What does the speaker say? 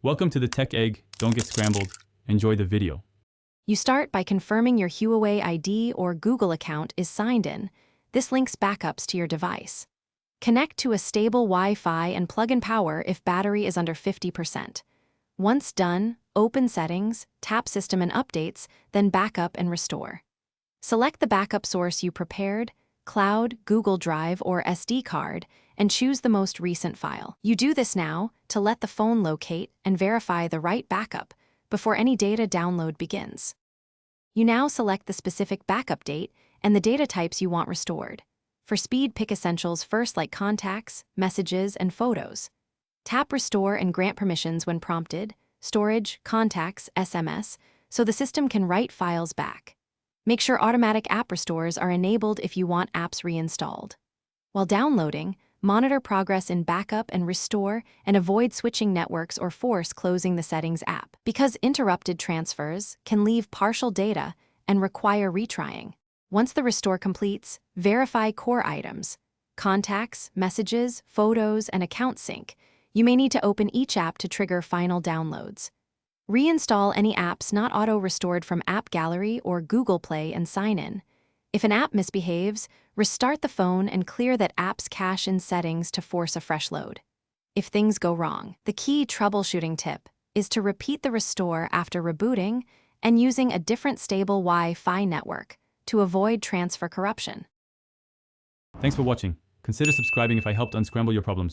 Welcome to the Tech Egg. Don't get scrambled. Enjoy the video. You start by confirming your Huawei ID or Google account is signed in. This links backups to your device. Connect to a stable Wi-Fi and plug in power if battery is under 50%. Once done, open Settings, tap System and Updates, then Backup and Restore. Select the backup source you prepared, Cloud, Google Drive, or SD card, and choose the most recent file. You do this now to let the phone locate and verify the right backup before any data download begins. You now select the specific backup date and the data types you want restored. For speed, pick essentials first like contacts, messages, and photos. Tap Restore and grant permissions when prompted, storage, contacts, SMS, so the system can write files back. Make sure automatic app restores are enabled if you want apps reinstalled. While downloading, monitor progress in backup and restore and avoid switching networks or force closing the Settings app, because interrupted transfers can leave partial data and require retrying. Once the restore completes, verify core items, contacts, messages, photos, and account sync. You may need to open each app to trigger final downloads. Reinstall any apps not auto-restored from App Gallery or Google Play and sign in. If an app misbehaves, restart the phone and clear that app's cache in Settings to force a fresh load. If things go wrong, the key troubleshooting tip is to repeat the restore after rebooting and using a different stable Wi-Fi network to avoid transfer corruption. Thanks for watching. Consider subscribing if I helped unscramble your problems.